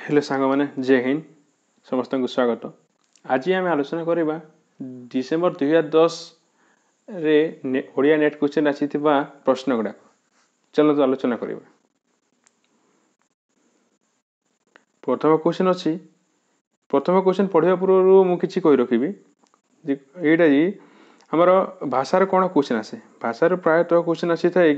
Hello सांग मैंने जय हिंद समस्त को स्वागत। आज आम आलोचना करवा डिसेम्बर 2010 रे ओडिया नेट क्वेश्चन आसी प्रश्न गुड़ाक चलो आलोचना करवा। प्रथम क्वेश्चन अच्छी प्रथम क्वेश्चन पढ़ा पूर्व मुझे कही रखी यहाँ जी आमर भाषार कौन क्वेश्चन आसे भाषार प्रायतः क्वेश्चन आसी था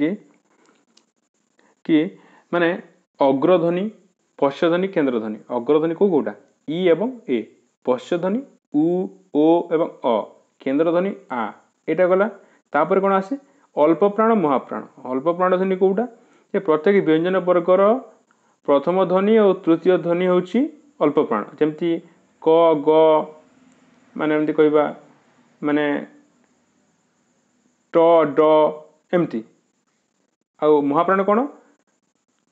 कि माने अग्रध्वनि पश्चध्वनि केन्द्रध्वनि अग्रध्वनि को कौटा इ एवं ए पश्चध्वनि उ ओ एवं अ केन्द्रध्वनि आ एटा गला तापर कौन आसे अल्प प्राण महाप्राण अल्प प्राण ध्वनि कौटा ये प्रत्येक व्यंजन वर्गर प्रथम ध्वनि और तृतीय ध्वनि होची अल्प प्राण जमती क ग माने एमती कहबा माने ट ड एमती आ महाप्राण कौन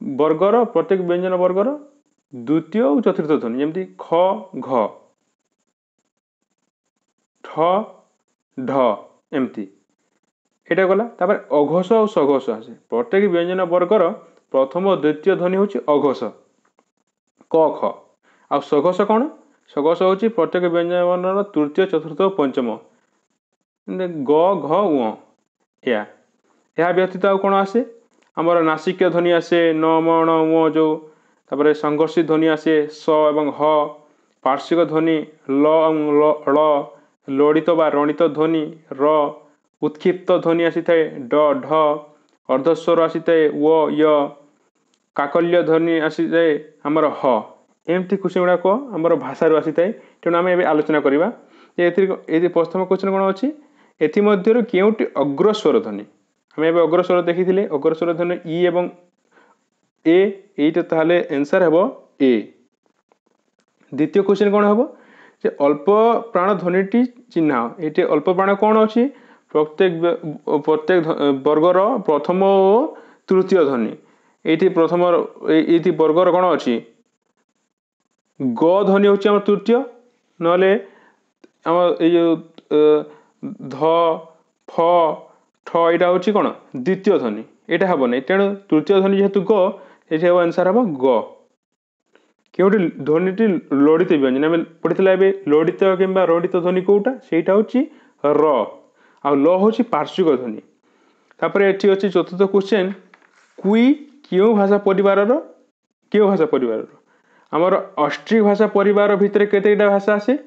वर्गर प्रत्येक व्यंजन वर्गर द्वितीय और चतुर्थ ध्वनि जमती ख घ ठ ढ एमती एटा गला तापर अघोष और सघोष आसे प्रत्येक व्यंजन वर्गर प्रथम और द्वितीय ध्वनि होची अघोष क ख आ सघोष कौन सघोष होची प्रत्येक व्यंजन वर्णर तृतीय चतुर्थ और पंचम ग घ उ या व्यतीत आ कौन आसे आमर नासिक ध्वनि आसे न मण उ जो तापर संघर्षित ध्वनि आसे स एवं ह पार्श्विक ध्वनि ल ल लड़ित बा रणित ध्वनि र उत्क्षिप्त ध्वनि आसी थाए ड ढ अर्धस्वर आसी थाए व य काकल्य ध्वनि आसी थाए आमर ह एमती क्वेश्चन गुड़ाक आमर भाषा आसी थाए तेणु आम आलोचना करवा प्रथम क्वेश्चन कौन अच्छी एमध्य केउटी अग्रस्वर ध्वनि आम अग्रस्वर देखी अग्रस्वर ध्वनि इ एवं ए एटा ताहले आंसर हेबो ए। द्वितीय क्वेश्चन कौन हेबो जे अल्प प्राण ध्वनिटी चिन्ह ये अल्प प्राण कौन अच्छी प्रत्येक वर्गर प्रथम और तृतीय ध्वनि ये प्रथम ये वर्गर कौन अच्छी ग ध्वनि होची आम तृतीय नले आम ये ध फ ठ यहाँ हूँ कौन द्वितीय ध्वनि यहाँ हम नहीं तेणु तृतीय ध्वनि जेहेतु ग ये आंसर हम ग क्योंकि ध्वनि लड़ित व्यंजन आम पढ़ी लड़ित कि रड़ित ध्वनि कौटा से र आ ल हूँ पार्श्विक ध्वनि तापर ये अच्छी चतुर्थ क्वेश्चन कुई क्यों भाषा परिवार क्यों भाषा परिवार आमर ऑस्ट्रिक भाषा परिवार भितर केतेटा भाषा आसे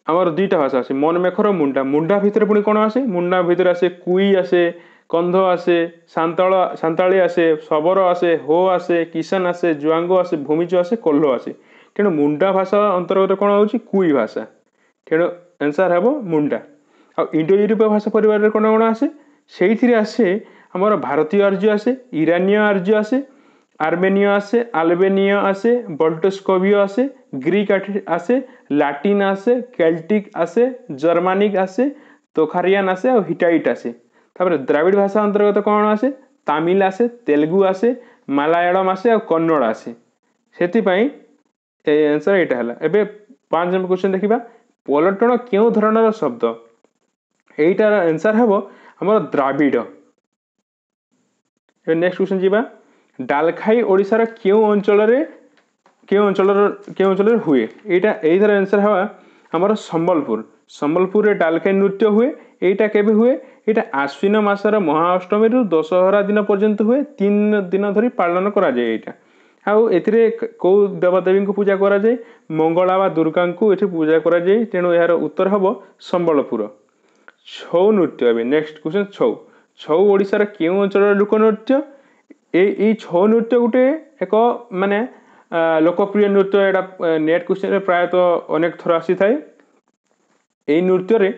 आमर दुईटा भाषा आसे मन मेखर मुंडा मुंडा भितर पुणी कौन आसे मुंडा भितर आसे कुई आसे कंध आसे सांताली आसे शबर आसे हो आसे किसान आसे जुआंग आसे भूमिज आसे कोल्ह आसे तेणु मुंडा भाषा अंतर्गत कौन होची कुई भाषा तेणु आंसर हेबो मुंडा। आ इंडो यूरोपीय भाषा परिवार कौन कौन आसे से आसे आमर भारतीय आर्य आसे ईरानीय आर्य आसे आर्मेनिय आसे आल्बेनिय आसे बल्टस्कोविय आसे ग्रीक आसे लाटिन आसे केल्टिक आसे जर्मानिक आसे तोखारियान आसे और हिटाइट आसे तापर द्राविड़ भाषा अंतर्गत कौन आसे तमिल आसे तेलुगु आसे मलयालम आसे और कन्नड़ आसे से आंसर यहाँ है। एबे 5 नंबर क्वेश्चन देखा पलटन क्यों धरणर शब्द यहीटार आंसर हम आम द्राविड़। नेक्स्ट क्वेश्चन जीवा डालखाई ओडिशार क्यों अंचल हुए यहीटार आंसर हवा आमर संबलपुर संबलपुर रे डालखाई नृत्य हुए यहीटा केबे हुए यहाँ आश्विन मासर महाअष्टमी रु दशहरा दिन पर्यंत हुए 3 दिन धरी पालन करा जाए यहाँ आउ एथिरे कौ देवदेवी को पूजा करा जाए मंगला व दुर्गा को ये पूजा करा जाए तेणु यार उत्तर हम संबलपुर। छौ नृत्य ए नेक्स्ट क्वेश्चन छौ ओडिशार क्यों अंचल लोक नृत्य ये छौ नृत्य गोटे एक माने लोकप्रिय नृत्य यहाँ नेट क्वेश्चन प्रायतः अनेक थर आसी थाए यही नृत्य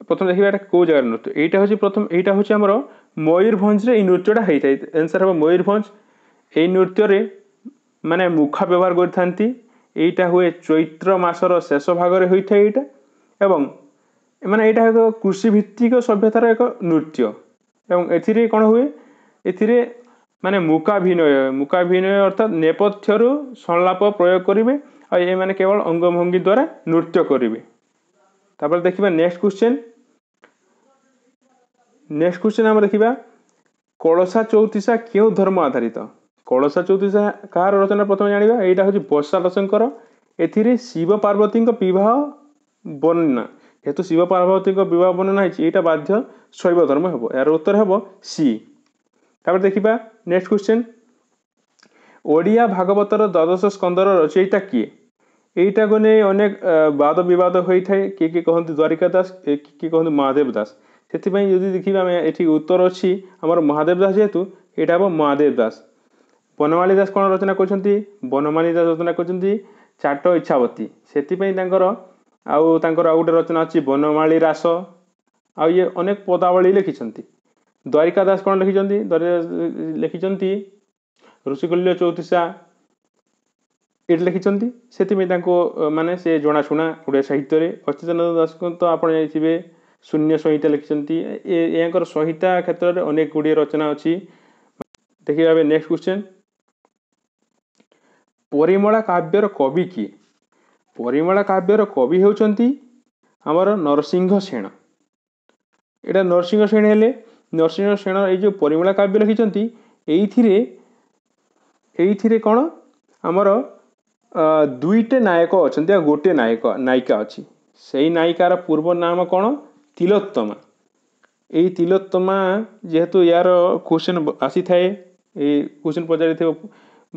प्रथम देखिए कौ जगार नृत्य यहाँ हूँ प्रथम यहाँ हूँ आमर मयूरभंज नृत्यटा होता है आंसर हम मयूरभंज यही नृत्य माने मुखा व्यवहार करता हुए चैत्र मासर शेष भाग होता है यहाँ माने यहाँ एक कृषि भित्तिक सभ्यतार एक नृत्य एवं एथिरे कौन हुए एथिरे माने मुकाभिनय अर्थात नेपथ्य संलाप प्रयोग करेंगे और ये माने केवल अंगभंगी द्वारा नृत्य करेंगे। तापर देखिबा नेक्स्ट क्वेश्चन आम देखिबा कलसा चौतीसा क्यों धर्म आधारित कलशा चौतीसा कार रचना प्रथम जाना यहाँ हूँ वर्षा दासंकर ए शिव पार्वती विवाह वर्णना हेतु शिव पार्वती विवाह वर्णना है बाध्य शैव धर्म हम यार उत्तर हम सी। देखा नेक्स्ट क्वेश्चन ओडिया भागवतर द्वादश स्कंदर रचयिता किए यहीटा को नहीं अनेक वाद विवाद होता है किए कहते द्वारिका दास किए कहते महादेव दास से देखिए आम ये उत्तर अच्छी आमर महादेव दास जेहेतु यहाँ हम महादेव दास। बनमाली दास कौन रचना कर बनमाली दास रचना कर चाट इच्छावती से आउ गोटे रचना अच्छी बनमाली रास आ ये अनेक पदावली लिखिं। द्वारिका दास कौन लिखिं ऋषिकुल्य चौतीसा ये लिखिं से माने से जनाशुना ओडिया साहित्य। अच्युतानंद दास को तो आप जानते शून्य संहिता लिखिं यहाँ संहिता क्षेत्र में अनेक गुड़िए रचना अच्छी। देखिए नेक्स्ट क्वेश्चन परिमला काव्यर कवि किए परिमला काव्यर कवि होउचंती आमर नरसिंह सेन। एटा नरसिंह सेन हेले नरसिंह सेन ये जो परिमला काव्य लिखिं ये कौन आमर दुईटे नायक अच्छा गोटे नायक नायिका अच्छी से नायिकार पूर्व नाम कौन तिलोत्तमा। यही तिलोत्तमा जेहेतु यार क्वेश्चन आसी थाए क्वेश्चन पचारि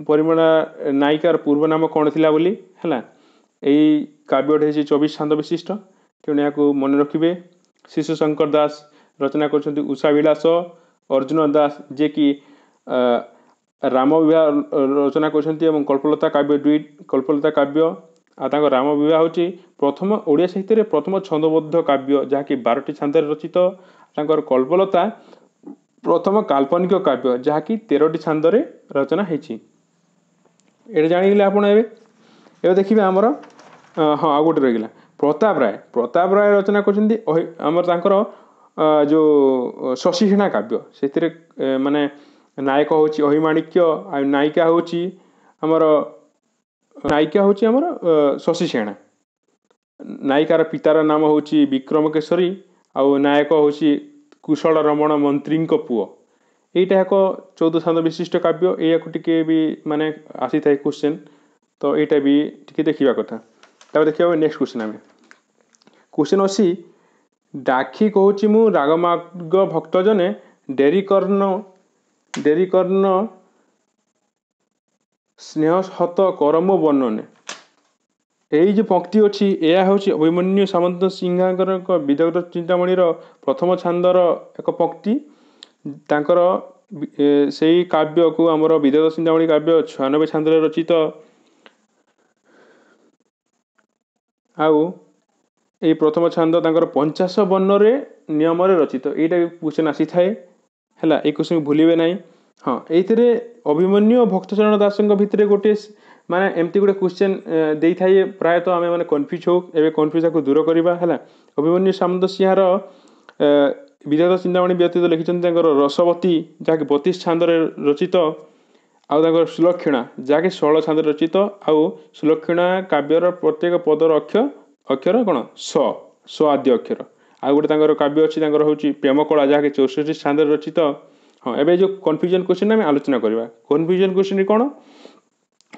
परिमला नायिकार पूर्व नाम कौन थिला बोली है यही काव्यटे 24 छांद विशिष्ट तेणु यहाँ मन रखिए। शिशु शंकर दास रचना कर उषा विलास अर्जुन दास जे कि राम विवाह रचना कर कल्पलता काव्य दुई कल्पलता काव्य आ राम विवाह हूँ प्रथम ओडिया साहित्य प्रथम छंदबद्ध काव्य जहाँकि 12टी छांदे रचित तांकर कल्पलता प्रथम काल्पनिक काव्य जहाँकि 13टी छांदे रचना होती। ये जानिले आप देखिए आमर हाँ आ गोटे रहीगला प्रताप राय रचना कर जो शशिसेना काव्य से माने नायक हूँ अहिमाणिक्य आ नायिका हूँ आमर शशिसेना। नायिकार पितार नाम हूँ विक्रम केशरी आउ नायक हूँ कुशल रमण मंत्री पुओ। यहाँ एक 14 छांद विशिष्ट काव्य या टी भी माने आसी था क्वेश्चन तो यहाँ भी टी देखा कथा। देखिए नेक्स्ट क्वेश्चन आम क्वेश्चन अच्छी डाकी कहूँ मु रागमार्ग भक्त जने डेरी कर्ण स्नेहत करम वर्णने यही जो पंक्ति अच्छी यह हूँ अभिमन्यु सामंत सिंहाकर विदग्ध चिंतामणिर प्रथम छांदर एक पंक्ति तांकर से काव्य को आमर विदग्ध चिंतामणि काव्य 96 छांदे रचित आउ ये प्रथम छांद तांकर 50 वर्ण नियम रचित यहाँ क्वेश्चन आसी थाए है ये क्वेश्चन भूलिए ना। हाँ ये अभिमन्यु भक्तचरण दास भितर गोटे माने एमती गोटे क्वेश्चन दे थाए प्रायतः आम मैंने कन्फ्यूज हो एवं कन्फ्यूज को दूर करवा है। अभिमन्यु सामंत सिंहार विदग्ध चिंतामणि व्यतीत लिखिं रसवती जहाँकि 32 छांदे रचित आउ सुलक्षणा जहाँकि 16 छांदे रचित आउ सुलक्षणा काव्यर प्रत्येक पदर अक्षर कौन स आद्य अक्षर आउ गोटे काव्य अच्छी हूँ प्रेमकला जहाँकि 64 छांदे रचित। हाँ एवं जो कन्फ्यूजन क्वेश्चन आम आलोचना करवा कन्फ्यूजन क्वेश्चन कौन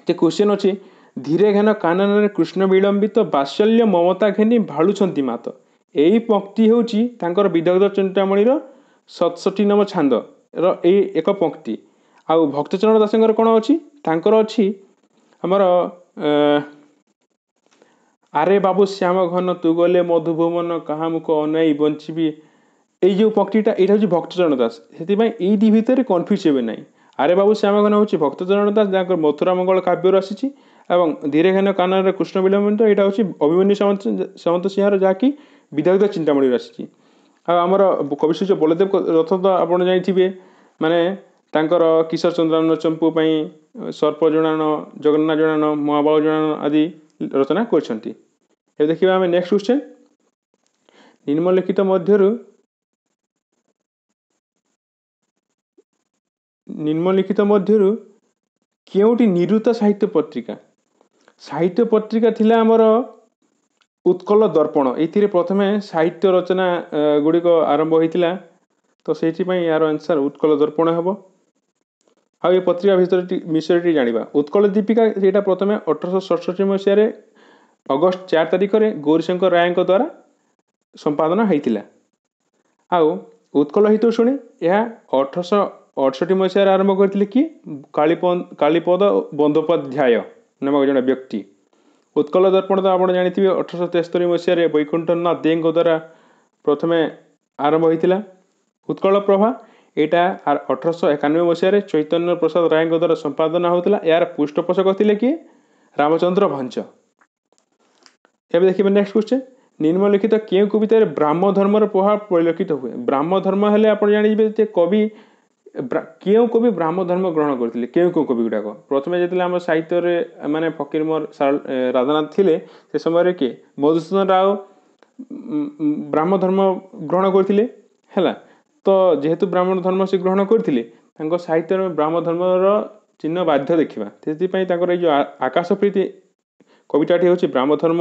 तो क्वेश्चन अच्छी धीरे घेन कानन कृष्ण विलंबित बात्सल्य ममता घेनी भालुंट मात यही पंक्ति हूँ विदग्ध चिंतामणिर 67 नंबर छांद री एक पंक्ति आउ भक्तचरण दास कौन अच्छी अच्छी आमर आरे बाबू श्याम घन तू गले मधुभुवन कहा मुख अनाई बंची यही जो पंक्तिटा यहाँ हूँ भक्तचरण दास से भितर कन्फ्यूज हे ना। आरे बाबू श्याम घन हूँ भक्तचरण दास जहाँ मथुरा मंगल काव्यर आसी धीरे घेन कानन कृष्ण विलंबित यहाँ हूँ अभिमन्यु सामंत सिंहार जहाँकि विदग्ध चिंतामणि आसी आमर कविसूर्य बलदेव रथ तो आप जानते माने तांकर किशोर चंद्रानंद चंपू सर्प जड़ान जगन्नाथ जड़ान महाबल जड़ान आदि रचना कर। देखिए आम नेक्स्ट क्वेश्चन निम्नलिखित मध्यरु केउटी निरुता साहित्य पत्रिका थिला आमर उत्कल दर्पण ये प्रथमे साहित्य रचना गुड़िक आरंभ होता तो से यार आंसर उत्कल दर्पण हम। आउ ये पत्रिका विषय जाना उत्कल दीपिका यहाँ प्रथम 1867 मसीह अगस्ट 4 तारिख में गौरीशंकर राय द्वारा संपादन होता। आउ उत्कल हितैषणी यह 1868 मसीह आरंभ करते कि कालीपद बंदोपाध्याय नामक जड़े व्यक्ति। उत्कल दर्पण तो आप जानते 1873 मसीह वैकुंठनाथ दे द्वारा प्रथम आरंभ होता। उत्कल प्रभा यहाँ 1891 मसीह चैतन्य प्रसाद राय द्वारा संपादन होता। यार पृष्ठपोषक थे कि रामचंद्र भंज। एवं देखिए नेक्स्ट क्वेश्चन निम्नलिखित क्यों कवित ब्राह्म धर्मर प्रभाव परिलक्षित हुए। ब्राह्म धर्म हेले आप जानते कवि क्यों कवि ब्राह्म धर्म ग्रहण करते क्यों कवि गुड़ाक प्रथम जो आम साहित्य माने फकीर मोर राधानाथ थे से समय किए मधुसूदन राव ब्राह्म धर्म ग्रहण करते है। तो जेहेतु ब्राह्मण धर्म से ग्रहण करते साहित्य में ब्राह्म धर्मर चिन्ह बाध्य देखा से जो आकाश प्रीति कविताटी हूँ ब्राह्म धर्म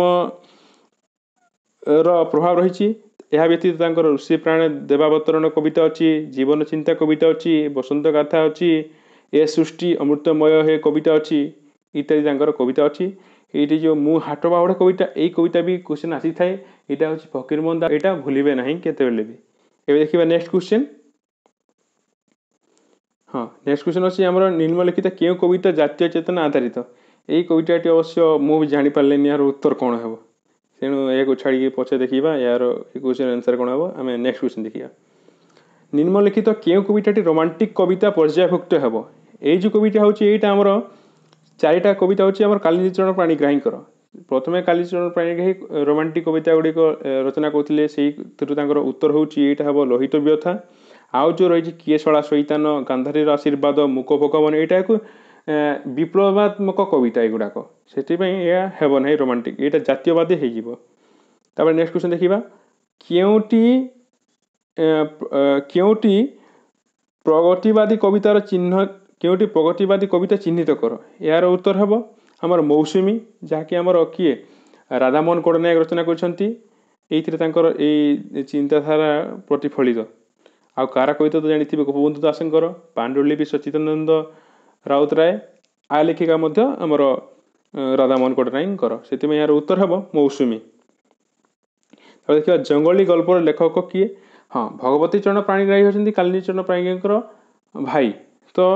प्रभाव रही। यह व्यतीत ऋषि प्राण देवावतरण कविता अच्छी जीवन चिंता कविता अच्छी बसंत गाथा अच्छी ए सृष्टि अमृतमय हे कविता अच्छी इत्यादि कविता अच्छी। ये जो मु हाट बाहुड़ा कविता यही कविता भी क्वेश्चन आसी थाए यहाँ हूँ फकीर मोहन दास यहाँ भूलिए ना केते भी। एवं देखिए नेक्स्ट क्वेश्चन। हाँ नेक्स्ट क्वेश्चन अच्छी आम निम्नलिखित क्यों कविता जातीय चेतना आधारित। यही कविताटी अवश्य मुझे जापारे यार उत्तर कौन हे तेणु यह छाड़ी पचे देखा यार क्वेश्चन आंसर कौन हम आम नेक्स्ट क्वेश्चन देखिए। निम्नलिखित क्यों कविताटी रोमांटिक कविता पर्यायभुक्त हे। यही जो कविता हूँ यहाँ आमर चारिटा कविता हूँ कालिंदी चरण पाणिग्राहींकर। प्रथम कालिंदी चरण पाणिग्राही रोमांटिक कविता गुड़िक रचना करते से उत्तर हूँ यहाँ हम लोहित व्यथा। आउ जो रही किए शला शैतान गांधारी आशीर्वाद मुक भगवान यहाँ को विप्लवात्मक कविता युड़ाक से हेब ना रोमांटिक यहाँ जातीयवादी हो। नेक्स्ट क्वेश्चन देखा क्योंटी प्रगतिवादी कवितार चिन्ह क्योंटी प्रगतिवादी कविता चिन्हित कर। यार उत्तर हम आमर मौसुमी जहाँकि आमर किए राधामोहन कड़नायक रचना कर चिंताधारा प्रतिफलित। आउ कार कविता तो जानते गोपबंधु दासंकर पांडुलिपि सच्चिदानंद राउतराय आ लेखिका आमर राधामोहन कड़नायक से यार उत्तर हम मौसुमी। देखिए जंगली गल्पर लेखक किए। हाँ भगवती चरण पाणिग्राही होती कालिंदी चरण पाणिग्राही भाई। तो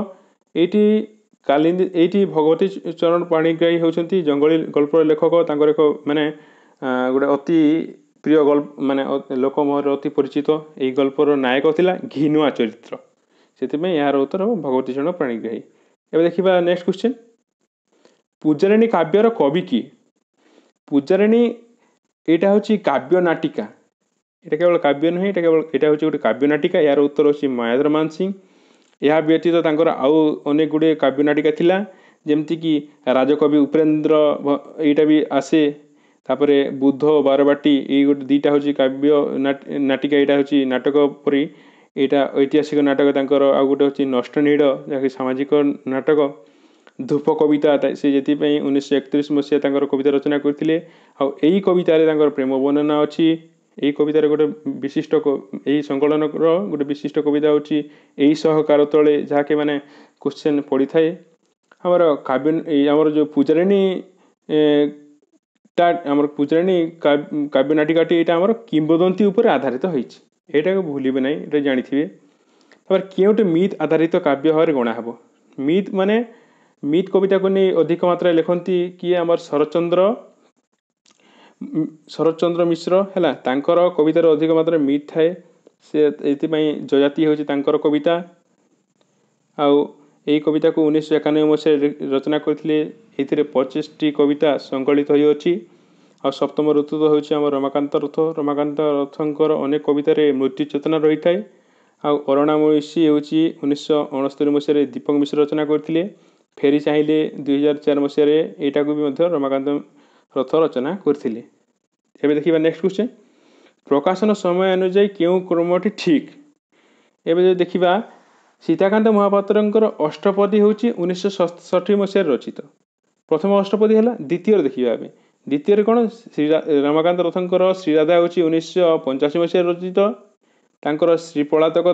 ये भगवती चरण पाणिग्राही होती जंगली गल्पर लेखक एक माने गोटे अति प्रिय गल्प माने लोक महर अति परिचित यही गल्पर नायक थिला घिनुआ चरित्र से यार उत्तर हम भगवती चरण पाणिग्राही। एवं देखिए नेक्स्ट क्वेश्चन पूजारिणी काव्यर कवि किए। पूजारिणी यहाँ हूँ काव्य नाटिका यहाँ केवल काव्य नुहे केवल यहाँ हूँ गोटे काव्य नाटिका। यार उत्तर अच्छी मायाधर मान सिंह। यह व्यतीत आउ अनेक गुड़े काव्य नाटिका थिला जेमती कि राजकवि उपेन्द्र यहाँ भी आसे तापरे बुद्ध बारबाटी ये गोटे दीटा हूँ काव्य नाटिका यहाँ हूँ नाटक परी यहाँ ऐतिहासिक नाटक आउ गोटे हूँ नष्ट नीड़ जहाँकि सामाजिक नाटक धूप कविता से जी 1931 मसीहा कविता रचना करते। आई कवितार प्रेम वर्णना अच्छी यही कवितार गोटे विशिष्ट यही संकलन गोटे विशिष्ट कविता हूँ यही सहकार तले जहाँकि मैंने क्वेश्चन पड़ी थाए आमर काव्य आमर जो पूजारिणी आमर पूजारिणी काव्य नाटिकाटी यहाँ आमर किंबदंती उपर आधारित होती को भूलिए ना ये जानी। क्योंटे मिथ आधारित काव्य भाव गणा हे। मिथ माने मिथ कविता को नहीं अधिक मात्रा लिखती किए आमर शरतचंद्र मिश्र है कवितार अधिक मात्रा मिथ थाए से जजाति हूँ कविता। आउ यही कविता को 1991 मसीह रचना करते 25टी कविता संकलित होती। आ सप्तम ऋतु तो हूँ आम रमाकांत रथंकर अनेक कवितार मृत्यु चेतना रही है। आउ अरणा मईशी हूँ 1969 मसीह दीपक मिश्र रचना करते। फेरी चाहिए 2004 मसीह यहाँ को भी रमाकांत रथ रचना करते। एवं देखिए नेक्स्ट क्वेश्चन प्रकाशन समय अनुଯାयी क्यों क्रमटी ठीक। एवं देखा सीताकांत महापात्र अष्टपदी हूँ 1967 मसीह रचित। प्रथम अष्टपदी है द्वितीय देखा द्वितीय कौन श्री रमाकांत रथंकर श्रीराधा हूँ 1985 मसीह रचित। श्री पलातक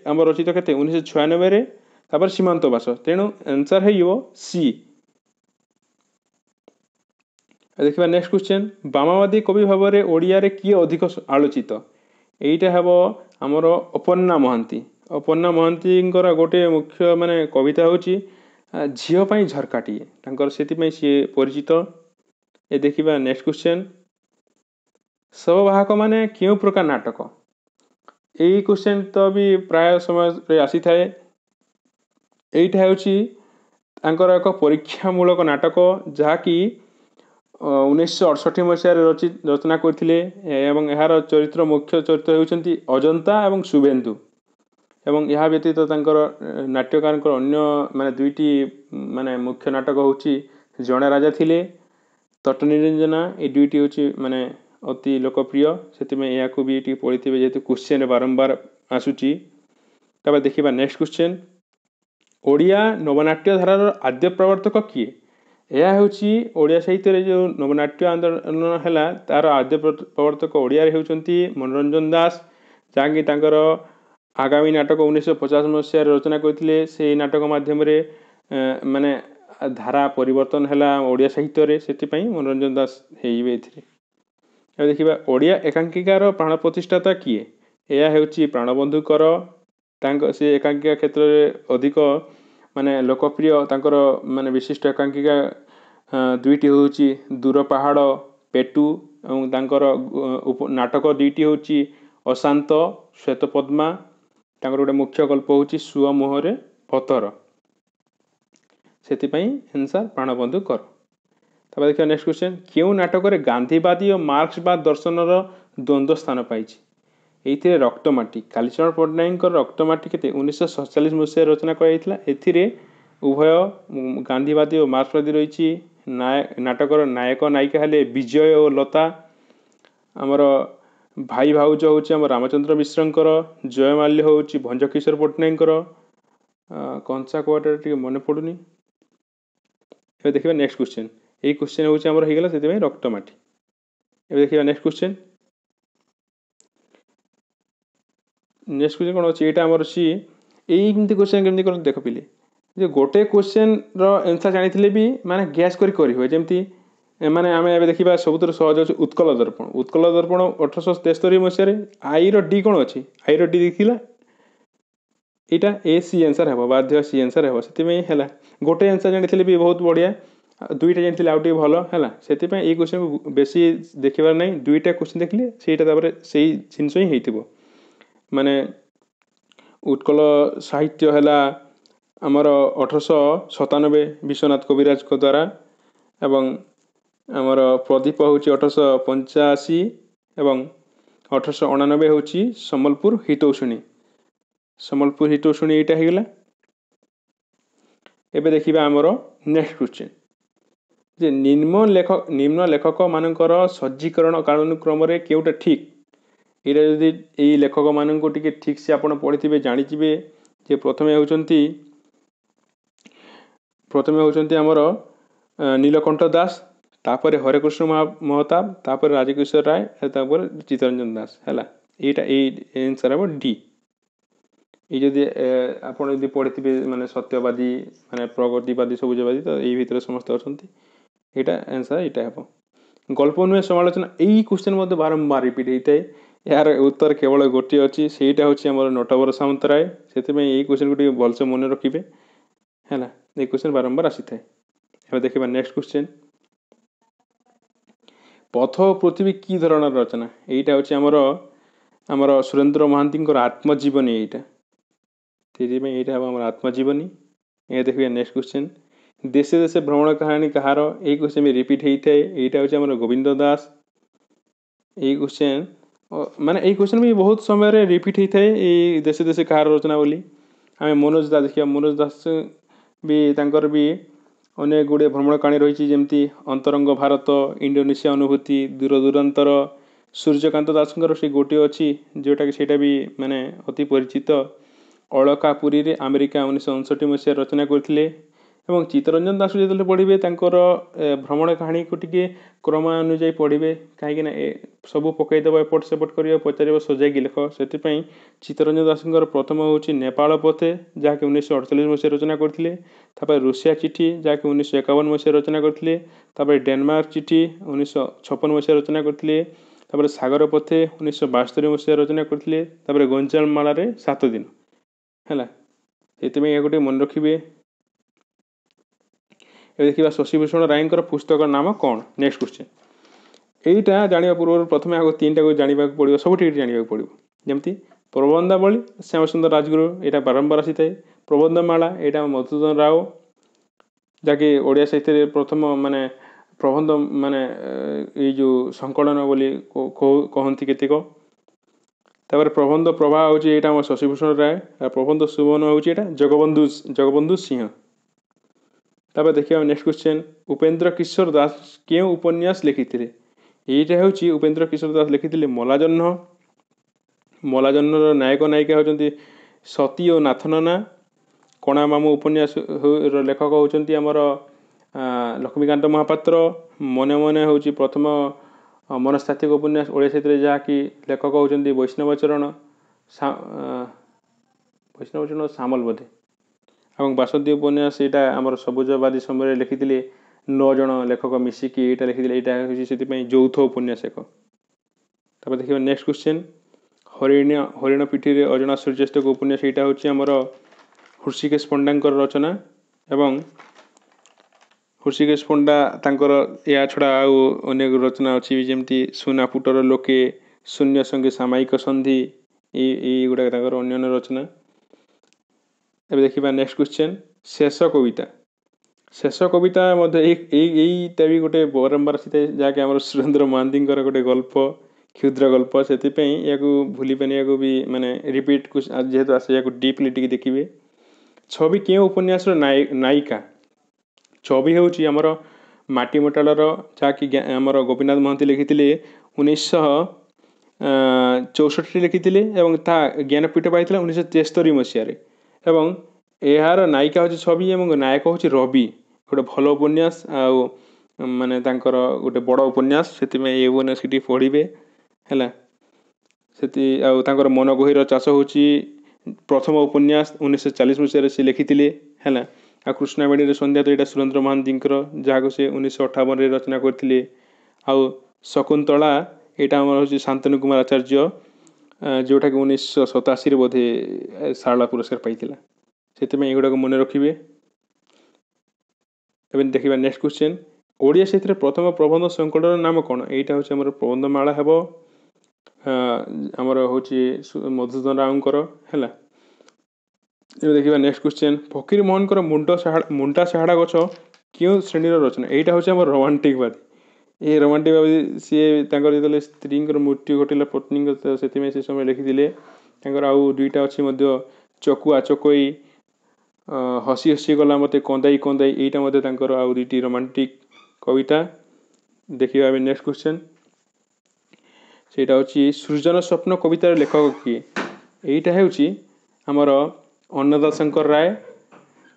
आम रचित के 1996 तापर सीमांत बास तेणु आंसर है सी। देखिए नेक्स्ट क्वेश्चन वामवादी कवि भाव में ओडिया रे किए अधिक आलोचित एटा हम आमर अपन्ना महांती। अपन्ना महांती गोटे मुख्य माने कविता होची झील पाई झरकाटीए तांकर से सी परिचित। ये देखिबा नेक्स्ट क्वेश्चन सबवाहक माने क्यों प्रकार नाटक यही क्वेश्चन तो भी प्राय समय आसी थाए। एटा होची तांकर एक परीक्षामूलक नाटक जहाँकि 1968 मसीह रचना करथिले एवं यार चरित्र मुख्य चरित्र होउछंती अजंता एवं शुभेन्दु एवं यह व्यतीत तांकर नाट्यकार अन्य माने दुईटी माने मुख्य नाटक होउची जणे राजा थिले तट निरंजना ये दुईटी होची माने अति लोकप्रिय से या भी पढ़ी जेहेतु क्वेश्चन बारंबार आसूची। तब देखिबा नेक्स्ट क्वेश्चन ओडिया नवनाट्य धारार आद्य प्रवर्तक किए यह होची ओडिया साहित्य जो नवनाट्य आंदोलन है तार आद्य प्रवर्तक ओडिया होउछंती मनोरंजन दास जहाँकि तांकर आगामी नाटक 1950 मसीह रचना करथिले से नाटक माध्यम माने धारा परिवर्तन है ओडिया साहित्य रे सेति मनोरंजन दास हेइबे एथिरे। देखिबा ओडिया एकांकिकार प्राण प्रतिष्ठाता किए यह होची प्राणबंधुकर तांक से एकांकिका क्षेत्र में अधिक माने लोकप्रिय तांकर माने विशिष्ट एकांकिका दुईटी होची दूर पहाड़ पेटू और तांकर नाटक दुईटी होची अशांत श्वेत पद्मा तांकर गोटे मुख्य गल्प होची सुआ मुहरे पतर से आंसर प्राणबंधु कर। तब देखिए नेक्स्ट क्वेश्चन क्यों नाटक रे गांधीवादी और मार्क्सवाद दर्शनर द्वंद्व स्थान पाई ये रक्तमाटी कालीचरण पट्टनायक रक्तमाटी के 1947 मसीह रचना कर उभय गांधीवादी और मार्क्सवादी रही नाटकर नायक नायिका हेले विजय और लता आमर भाई भाउज हूँ रामचंद्र मिश्रंकर जयमाल्य हूँ भंजकिशोर पट्टनायक कंसा कवाटा टे मन पड़ूनी। देखिए नेक्स्ट क्वेश्चन ये क्वेश्चन होगा से रक्तमाटी। देखिए नेक्स्ट क्वेश्चन कौन अच्छी यहाँ आमर अच्छी यही क्वेश्चन केमती कर देख पिले जे गोटे क्वेश्चन आंसर जानी भी माने गैस करी जमती माने आम ए देखा सबुत सहज अच्छे उत्कल दर्पण 1873 मसीह आई डी कौन अच्छी आई डी देखला यहाँ ए सी आंसर हे बाध्य सी आंसर हे से गोटे आंसर जानी भी बहुत बढ़िया दुईटा जानी आउटे भल है से क्वेश्चन को बेसी देखार ना दुईटा क्वेश्चन देखिले से जिनस ही हो माने उत्कल साहित्य है आमर 1897 विश्वनाथ कविराज को द्वारा एवं आमर प्रदीप हूँ 1885 एवं 1899 हूँ सम्बलपुर हितौषुणी यहाँ होगा। एबे देखिबा आमर नेक्स्ट क्वेश्चन जे निम्न लेखक मानकर सज्जीकरण कालानुक्रम केउटा ठीक ये जदि यही लेखक मान ठीक से आपड़ पढ़ी जानीजे जे प्रथमे होउछंती आमर नीलकंठ दास तापर हरेकृष्ण महताब तापर राजकिशोर राय तापर चित्तरंजन दास है यहाँ आंसर हम डी। ये जदि आपड़ जब पढ़ी माने सत्यवादी माने प्रगतिवादी सबुजवादी तो यही भितर समस्त अच्छा यहाँ आंसर यहाँ हम गल्प नुहे समालोचना यही क्वेश्चन मध्य बारंबार रिपीट होता है यार उत्तर केवल गोटे अच्छी सेटा हूँ नटवर सामंतराय से यही क्वेश्चन को भलसे मन रखिए है ये क्वेश्चन बारंबार आसी था। देखा नेक्स्ट क्वेश्चन पथ पृथ्वी की धरण रचना यहाँ हूँ आमर सुरेंद्र महांती आत्मजीवनी यहाँ हम आत्मजीवनी। ये देखिए नेक्स्ट क्वेश्चन देशे देशे भ्रमण कहानी कहार यही क्वेश्चन भी रिपीट होता है यहाँ हूँ गोविंद दास। यही क्वेश्चन माने यही क्वेश्चन भी बहुत समय रिपीट होता है ये देशे देशे कहार रचना बोली आम मनोज दास देखिए मनोज दास भी तांकर भी अनेक गुड़े भ्रमण कहानी रही जमती अंतरंग भारत इंडोनेशिया अनुभूति दूर दूरांतर सूर्यकांत दासंकर से गोटे अच्छी जोटा कि सेटा भी माने अति परिचित अलका पुरी रे अमेरिका 1959 मसीह रचना करथिले ଏବଂ ଚିତ୍ତରଞ୍ଜନ ଦାସ ଯେତେବେଳେ ପଢ଼ିବେ ତାଙ୍କର ଭ୍ରମଣ କାହାଣୀକୁ ଟିକେ କ୍ରମାନୁଯାୟୀ ପଢ଼ିବେ, କାହିଁକିନା ସବୁ ପକାଇଦେବ ଏପଟ ସେପଟ କରିବ, ପଚାରିବ ସଜାଇକି ଲେଖ। ସେଥିପାଇଁ ଚିତ୍ତରଞ୍ଜନ ଦାସଙ୍କର ପ୍ରଥମ ହେଉଛି ନେପାଳ ପଥେ, ଯାହାକି 1948 ମସିହାରେ ରଚନା କରିଥିଲେ। ତାପରେ ରୁଷିଆ ଚିଠି, ଯାହାକି 1951 ମସିହାରେ ରଚନା କରିଥିଲେ। ତାପରେ ଡେନମାର୍କ ଚିଠି 1956 ମସିହାରେ ରଚନା କରିଥିଲେ। ତାପରେ ସାଗର ପଥେ 1972 ମସିହାରେ ରଚନା କରିଥିଲେ। ତାପରେ ଗଞ୍ଜାମ ମାଳାରେ 7 ଦିନ ହେଲା। ସେଥିପାଇଁ ଏହାକୁ ଟିକେ ମନେ ରଖିବେ। ଏବେ ଦେଖିବା ଶଶିଭୂଷଣ ରାୟଙ୍କର ପୁସ୍ତକର ନାମ କ'ଣ? Next question. এইটা ଜାଣିବା ପୂର୍ବରୁ ପ୍ରଥମେ ଆଗ 3ଟାକୁ ଜାଣିବାକୁ ପଡ଼ିବ, ସବୁ ଟିକେ ଜାଣିବାକୁ ପଡ଼ିବ। ଯେମିତି ପ୍ରବନ୍ଧାବଳୀ ଶ୍ୟାମସୁନ୍ଦର ରାଜଗୁରୁ, ଏଇଟା ବାରମ୍ବାର ଆସିଥାଏ। ପ୍ରବନ୍ଧମାଳା, ଏଇଟା ମଧୁସୂଦନ ରାଓ, ଯାହାକି ଓଡ଼ିଆ ସାହିତ୍ୟରେ ପ୍ରଥମ ମାନେ ପ୍ରବନ୍ଧ ମାନେ ଏଇ ଯେଉଁ ସଂକଳନ ବୋଲି କହନ୍ତି କେତେକ। ତାପରେ ପ୍ରବନ୍ଧ ପ୍ରଭା ହେଉଛି ଏଇଟା ଆମ ଶଶିଭୂଷଣ ରାୟ। ଆଉ ପ୍ରବନ୍ଧ ସୁବନ ହେଉଛି ଏଇଟା ଜଗବନ୍ଧୁ ସିଂହ। ତାପରେ ଦେଖିବା ନେକ୍ସଟ କ୍ୱେଶ୍ଚନ୍। ଉପେନ୍ଦ୍ର କିଶୋର ଦାସ କେଉଁ ଉପନ୍ୟାସ ଲେଖିଥିଲେ? এইটা ହେଉଛି ଉପେନ୍ଦ୍ର କିଶୋର ଦାସ ଲେଖିଥିଲେ ମଲାଜହ୍ନ। ମଲାଜହ୍ନର ନାୟକ ନାୟିକା ହେଉଛନ୍ତି ସତୀ ଓ ନାଥନନା। କଣା ମାମୁଁ ଉପନ୍ୟାସର ଲେଖକ ହେଉଛନ୍ତି ଆମର ଲକ୍ଷ୍ମୀକାନ୍ତ ମହାପାତ୍ର। ମନେ ମନେ ହେଉଛି ପ୍ରଥମ ମନସ୍ତାତ୍ତ୍ୱିକ ଉପନ୍ୟାସ ଓଡ଼ିଆ ସାହିତ୍ୟରେ, ଯାହାକି ଲେଖକ ହେଉଛନ୍ତି ବୈଷ୍ଣବଚରଣ ସାମଲ ବୋଧେ। ଏବଂ ବାସନ୍ତୀ ଉପନ୍ୟାସ, ଏଇଟା ଆମର ସବୁଜବାଦୀ ସମୟରେ ଲେଖିଥିଲେ 9 ଜଣ ଲେଖକ ମିଶିକି ଏଇଟା ଲେଖିଥିଲେ। ଏଇଟା ହେଉଛି ସେଥିପାଇଁ ଯୌଥ ଉପନ୍ୟାସ ଏକ। ତାପରେ ଦେଖିବା ନେକ୍ସଟ କ୍ୱେଶ୍ଚନ୍। ହରିଣ ପିଠିରେ ଅଜଣା ସୂର୍ଯ୍ୟାସ୍ତକ ଉପନ୍ୟାସ, ଏଇଟା ହେଉଛି ଆମର ହୃଷିକେଶ ପଣ୍ଡାଙ୍କର ରଚନା। ଏବଂ ହୃଷିକେଶ ପଣ୍ଡା ତାଙ୍କର ଏହା ଛଡ଼ା ଆଉ ଅନେକ ରଚନା ଅଛି, ଯେମିତି ସୁନାପୁଟର ଲୋକେ, ଶୂନ୍ୟ ସଙ୍ଗେ ସାମାୟିକ ସନ୍ଧି, ଏଇଗୁଡ଼ାକ ତାଙ୍କର ଅନ୍ୟାନ୍ୟ ରଚନା। ଏବେ ଦେଖିବା ନେକ୍ସଟ କ୍ୱେଶ୍ଚନ୍। ଶେଷ କବିତା। ଶେଷ କବିତା ମଧ୍ୟ ଏଇଟା ବି ଗୋଟେ ବାରମ୍ବାର ଆସିଥାଏ, ଯାହାକି ଆମର ସୁରେନ୍ଦ୍ର ମହାନ୍ତିଙ୍କର ଗୋଟେ ଗଳ୍ପ, କ୍ଷୁଦ୍ର ଗଳ୍ପ। ସେଥିପାଇଁ ଏହାକୁ ଭୁଲିବେନି, ଏହାକୁ ବି ମାନେ ରିପିଟ୍ ଯେହେତୁ ଆସେ ଏହାକୁ ଡିପ୍ଲି ଟିକେ ଦେଖିବେ। ଛବି କେଉଁ ଉପନ୍ୟାସର ନାୟିକା? ଛବି ହେଉଛି ଆମର ମାଟି ମଟାଳର, ଯାହାକି ଆମର ଗୋପୀନାଥ ମହାନ୍ତି ଲେଖିଥିଲେ 1964 ଲେଖିଥିଲେ ଏବଂ ତାହା ଜ୍ଞାନପୀଠ ପାଇଥିଲା 1973 ମସିହାରେ। ଏବଂ ଏହାର ନାୟିକା ହେଉଛି ଛବି ଏବଂ ନାୟକ ହେଉଛି ରବି। ଗୋଟେ ଭଲ ଉପନ୍ୟାସ, ଆଉ ମାନେ ତାଙ୍କର ଗୋଟେ ବଡ଼ ଉପନ୍ୟାସ। ସେଥିପାଇଁ ଏ ଉପନ୍ୟାସ ଟିକେ ପଢ଼ିବେ ହେଲା। ଆଉ ତାଙ୍କର ମନଗୋହିର ଚାଷ ହେଉଛି ପ୍ରଥମ ଉପନ୍ୟାସ, 1940 ମସିହାରେ ସେ ଲେଖିଥିଲେ ହେଲା। ଆଉ କୃଷ୍ଣାବେଣୀରେ ସନ୍ଧ୍ୟା, ତ ଏଇଟା ସୁରେନ୍ଦ୍ର ମହାନ୍ତିଙ୍କର, ଯାହାକୁ ସେ 1958ରେ ରଚନା କରିଥିଲେ। ଆଉ ଶକୁନ୍ତଳା, ଏଇଟା ଆମର ହେଉଛି ଶାନ୍ତନୁ କୁମାର ଆଚାର୍ଯ୍ୟ, ଯେଉଁଟାକି 1987ରେ ବୋଧେ ଶାରଳା ପୁରସ୍କାର ପାଇଥିଲା। ସେଥିପାଇଁ ଏଗୁଡ଼ାକ ମନେ ରଖିବେ। ଏବେ ଦେଖିବା ନେକ୍ସଟ କ୍ୱେଶ୍ଚନ୍। ଓଡ଼ିଆ ସାହିତ୍ୟରେ ପ୍ରଥମ ପ୍ରବନ୍ଧ ସଂକଳନର ନାମ କ'ଣ? ଏଇଟା ହେଉଛି ଆମର ପ୍ରବନ୍ଧମାଳା ହେବ, ଆମର ହେଉଛି ମଧୁସୂଦନ ରାଓଙ୍କର ହେଲା। ଏବେ ଦେଖିବା ନେକ୍ସଟ କ୍ୱେଶ୍ଚନ୍। ଫକୀର ମୋହନଙ୍କର ମୁଣ୍ଡା ସାହାଡ଼ା ଗଛ କେଉଁ ଶ୍ରେଣୀର ରଚନା? ଏଇଟା ହେଉଛି ଆମର ରୋମାଣ୍ଟିକବାଦୀ। ଏହି ରୋମାଣ୍ଟିକବାଦୀ ସିଏ ତାଙ୍କର ଯେତେବେଳେ ସ୍ତ୍ରୀଙ୍କର ମୃତ୍ୟୁ ଘଟିଲା ପତ୍ନୀଙ୍କ, ସେଥିପାଇଁ ସେ ସମୟ ଲେଖିଥିଲେ। ତାଙ୍କର ଆଉ 2ଟା ଅଛି ମଧ୍ୟ, ଚକୁଆ ଚକୋଇ, ହସି ହସି ଗଲା ମୋତେ କନ୍ଦାଇ କନ୍ଦାଇ, ଏଇଟା ମଧ୍ୟ ତାଙ୍କର ଆଉ 2ଟି ରୋମାଣ୍ଟିକ କବିତା। ଦେଖିବା ଏବେ ନେକ୍ସଟ କ୍ୱେଶ୍ଚନ୍। ସେଇଟା ହେଉଛି ସୃଜନ ସ୍ୱପ୍ନ କବିତାର ଲେଖକ କିଏ? ଏଇଟା ହେଉଛି ଆମର ଅନ୍ନଦା ଶଙ୍କର ରାୟ।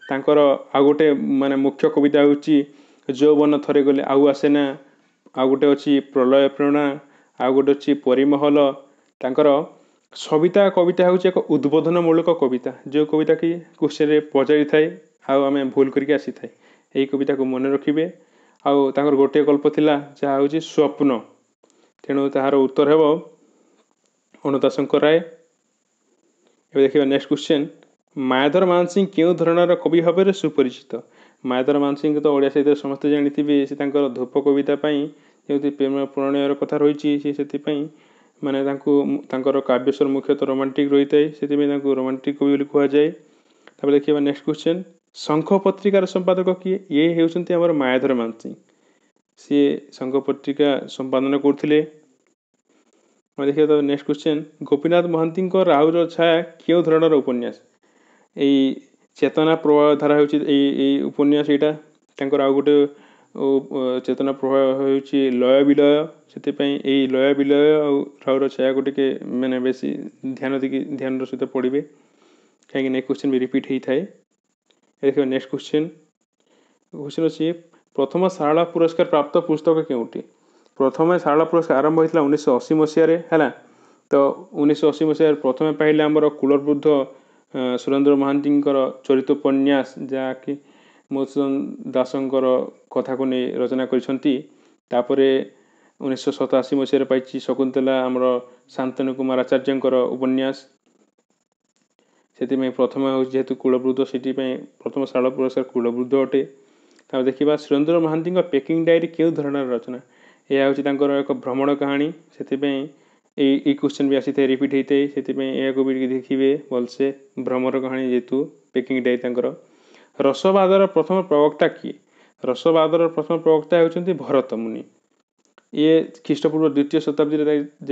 ତାଙ୍କର ଆଉ ଗୋଟେ ମାନେ ମୁଖ୍ୟ କବିତା ହେଉଛି ଯୌବନ ଥରେ ଗଲେ ଆଉ ଆସେନା। ଆଉ ଗୋଟେ ଅଛି ପ୍ରଲୟ ପ୍ରେରଣା। ଆଉ ଗୋଟେ ଅଛି ପରିମହଲ। ତାଙ୍କର ସବିତା କବିତା ହେଉଛି ଏକ ଉଦ୍ବୋଧନମୂଳକ କବିତା, ଯେଉଁ କବିତା କି କ୍ୱେଶ୍ଚନରେ ପଚାରିଥାଏ ଆଉ ଆମେ ଭୁଲ କରିକି ଆସିଥାଏ। ଏହି କବିତାକୁ ମନେ ରଖିବେ। ଆଉ ତାଙ୍କର ଗୋଟିଏ ଗଳ୍ପ ଥିଲା, ଯାହା ହେଉଛି ସ୍ୱପ୍ନ। ତେଣୁ ତାହାର ଉତ୍ତର ହେବ ଅନ୍ନଦା ଶଙ୍କର ରାୟ। ଏବେ ଦେଖିବା ନେକ୍ସଟ କ୍ୱେଶ୍ଚନ୍। ମାୟାଧର ମାନସିଂହ କେଉଁ ଧରଣର କବି ଭାବରେ ସୁପରିଚିତ? ମାୟାଧର ମାନସିଂହଙ୍କୁ ତ ଓଡ଼ିଆ ସାହିତ୍ୟରେ ସମସ୍ତେ ଜାଣିଥିବେ। ସେ ତାଙ୍କର ଧୂପ କବିତା ପାଇଁ, ଯେମିତି ପ୍ରେମ ପ୍ରଣୟର କଥା ରହିଛି, ସେ ସେଥିପାଇଁ ମାନେ ତାଙ୍କର କାବ୍ୟସ୍ୱର ମୁଖ୍ୟତଃ ରୋମାଣ୍ଟିକ ରହିଥାଏ। ସେଥିପାଇଁ ତାଙ୍କୁ ରୋମାଣ୍ଟିକ କବି ବୋଲି କୁହାଯାଏ। ତାପରେ ଦେଖିବା ନେକ୍ସଟ କ୍ୱେଶ୍ଚନ୍। ଶଙ୍ଖ ପତ୍ରିକାର ସମ୍ପାଦକ କିଏ? ଇଏ ହେଉଛନ୍ତି ଆମର ମାୟାଧର ମାନସିଂହ। ସିଏ ଶଙ୍ଖ ପତ୍ରିକା ସମ୍ପାଦନ କରୁଥିଲେ। ଆମେ ଦେଖିବା ତ ନେକ୍ସଟ କ୍ୱେଶ୍ଚନ୍। ଗୋପୀନାଥ ମହାନ୍ତିଙ୍କ ରାହୁର ଛାୟା କେଉଁ ଧରଣର ଉପନ୍ୟାସ? ଏଇ ଚେତନା ପ୍ରବାହ ଧାରା ହେଉଛି ଏଇ ଉପନ୍ୟାସ। ଏଇଟା ତାଙ୍କର ଆଉ ଗୋଟେ ଚେତନା ପ୍ରବାହ ହେଉଛି ଲୟ ବିଲୟ। ସେଥିପାଇଁ ଏଇ ଲୟ ବିଲୟ ଆଉ ରାହୁର ଛାୟାକୁ ଟିକେ ମାନେ ବେଶୀ ଧ୍ୟାନର ସହିତ ପଢ଼ିବେ, କାହିଁକିନା ଏ କ୍ୱେଶ୍ଚନ୍ ବି ରିପିଟ୍ ହେଇଥାଏ। ଦେଖିବା ନେକ୍ସଟ କ୍ୱେଶ୍ଚନ୍। क्वेश्चन अच्छी प्रथम सारला पुरस्कार प्राप्त पुस्तक केउटी प्रथम सारला पुरस्कार आरंभ होता 1980 मसीह है तो 1980 मसीह प्रथम पाइले आमर कूलरबुद्ध सुरेंद्र महांती चरितोपन्यास जहाँकि मधुसूदन दासंकर कथा को नहीं रचना कर 1987 मसीह पाई शकुंतला आमर शांतनु कुमार आचार्य उपन्यास से प्रथम जेहेतु कूलबृद्ध से प्रथम सारला पुरस्कार कूलबृद्ध अटे। देखा सुरेंद्र महांती पैकिंग डायरी क्यों धरण रचना यह हूँ एक भ्रमण कहानी से क्वेश्चन भी आसी थे रिपीट होता है से भी देखिए भलसे भ्रमण कहानी जेहेतु पैकिंग डायरी रसवादर प्रथम प्रवक्ता किए रसवादर प्रथम प्रवक्ता होती भरत मुनि ये ख्रीष्टपूर्व द्वितीय शताब्दी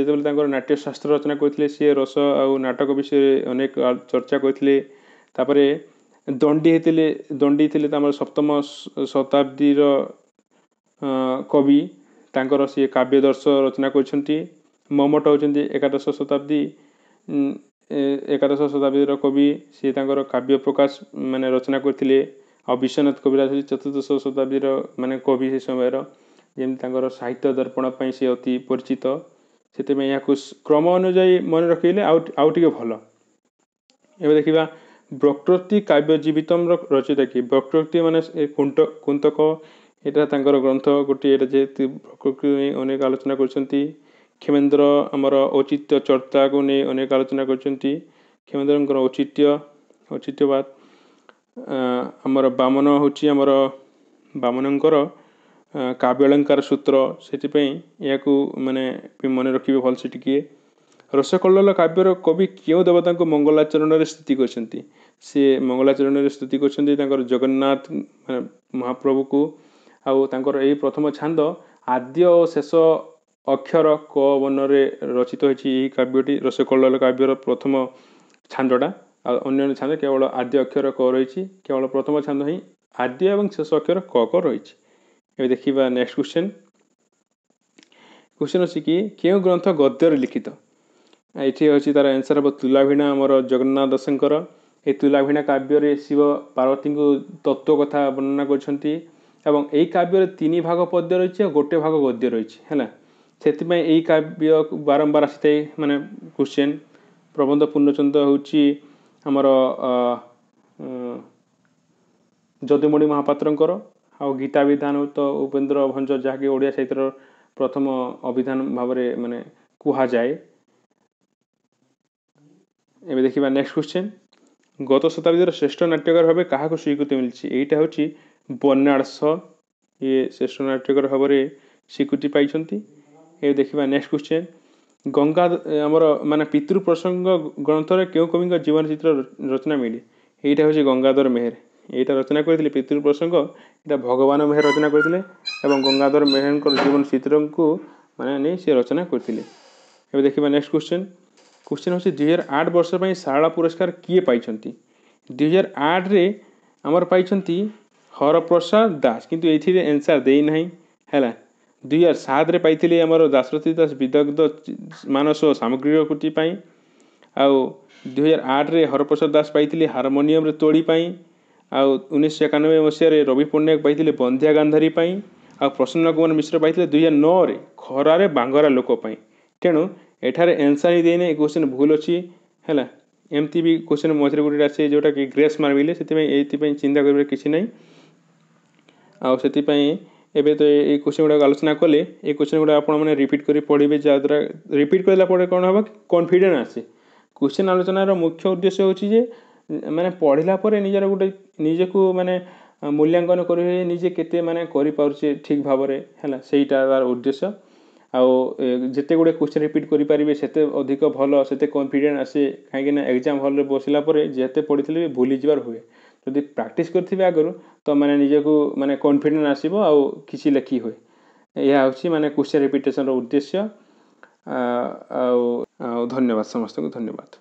जो नाट्यशास्त्र रचना करते सी रस आ नाटक विषय अनेक चर्चा करते दंडी थे सप्तम शताब्दी कवि तांकर सी काव्यदर्श रचना करछंती ममट होचंती एकादश शताब्दी कवि सी तांकर काव्य प्रकाश माने रचना करथिले आ विश्वनाथ कविराज चतुर्दश शताब्दी माने कवि से समय जमी साहित्य दर्पण पर सी अति परिचित से क्रम अनुजाई मन रखिले आउटे भल एवं देखा वक्रोक्ति काव्य जीवितम रचयिता कि वक्रोक्ति माने कुंतक यहाँ ग्रंथ गोटे जेहेतु वक्रोक्ति अनेक आलोचना करछंती क्षेमेन्द्र आमर औचित्य चर्चा को नहीं अनेक आलोचना करछंती क्षेमेन्द्र औचित्यवाद आमर बामन होची आमर बामनंकर काव्यालंकार सूत्र से माने मन रखिए भल से टिके रसकल्लोल काव्यर कवि क्यों देवता को मंगलाचरण में स्तुति करछंती से मंगलाचरण में स्तुति करछंती जगन्नाथ महाप्रभु को आउ यही प्रथम छांद आद्य और शेष अक्षर क वर्णरे रचित होती काव्यटी रसकल्लोल काव्यर प्रथम छांदटा अन्य छांद केवल आद्य अक्षर क रही केवल प्रथम छांद ही आद्य और शेष अक्षर क रही ये देखा नेक्स्ट क्वेश्चन अच्छी कि क्यों ग्रंथ गद्यर लिखित ये अच्छी तार आंसर हम तुलाभीणा आमर जगन्नाथ दासंकर ये तुलाभीणा काव्य शिव पार्वती को तत्व कथा वर्णना कर काव्य 3 भाग पद्य रही गोटे भाग गद्य रही है से काव्य बारंबार आसी थाए माने क्वेश्चन प्रबंध पूर्णचंद होमर जदुमणि महापात्र आ गीता विधान तो उपेन्द्र भंज जहाँकि ओडिया साहित्यर प्रथम अभिधान भाव माने कुहा जाए। एवं देखा नेक्स्ट क्वेश्चन गत शताब्दी श्रेष्ठ नाट्यकार भाव क्या स्वीकृति मिली यहाँ हूँ बर्नार्ड शॉ ये श्रेष्ठ नाट्यकार भाव में स्वीकृति पाई। ये देखा नेक्स्ट क्वेश्चन गंगा आमर माने पितृ प्रसंग ग्रंथ क्यों कवि जीवन चित्र रचना मिली यहाँ हूँ गंगाधर मेहर यहाँ रचना करते पितृ प्रसंग यहाँ भगवान मेहर रचना करते गंगाधर मेहर जीवन चित्र को माने नहीं सी रचना करते। एवं देखा नेक्स्ट क्वेश्चन हूँ 2008 वर्ष पर सारला पुरस्कार किए पाई 2008 रे आमर पाई हरप्रसाद दास किंतु ये आंसर देना है 2007 रे पाई आमर दाशरथी दास विदग्ध मानस सामग्री कृति आउ 2008 रे हरप्रसाद दास पाई हारमोनियम रे तोड़ी आउ 1991 मसीह रवि पट्टनायक पाई बंध्या गांधारी आ प्रसन्न कुमार मिश्र पाई 2009 रे खरारे बांगरा लोक तेणु एठारे आंसर ही देने क्वेश्चन भूल अच्छी है एमती भी क्वेश्चन मझे गोटे आसे जोटा कि ग्रेस मार्क मिले से चिंता कर किसी ना आउ एबे तो ये क्वेश्चन गुड़ा आलोचना कले ये क्वेश्चन गुड़ा आपने रिपीट कर पढ़े जहाँद्वारा रिपीट कला कौन हम कॉन्फिडेंस आसे क्वेश्चन आलोचनार मुख्य उद्देश्य होची माने पढ़ला निजर गोटे निजको माने मूल्यांकन करें निजे केते माने करि पारुछे ठीक भाव में है सहीटा तार उद्देश्य आउ जिते गुड़े क्वेश्चन रिपीट करें से अधिक भल से कॉन्फिडेंस आसे कहीं एग्जाम हॉल रे बसला जिते पढ़ी भी भूली जबार हुए जदि प्रैक्टिस करेंगे आगु तो माने निजको माने कॉन्फिडेंस आसीबो आउ किसी लेखी हुए यह हूँ माने क्वेश्चन रिपीटेशन उद्देश्य। धन्यवाद समस्त को धन्यवाद।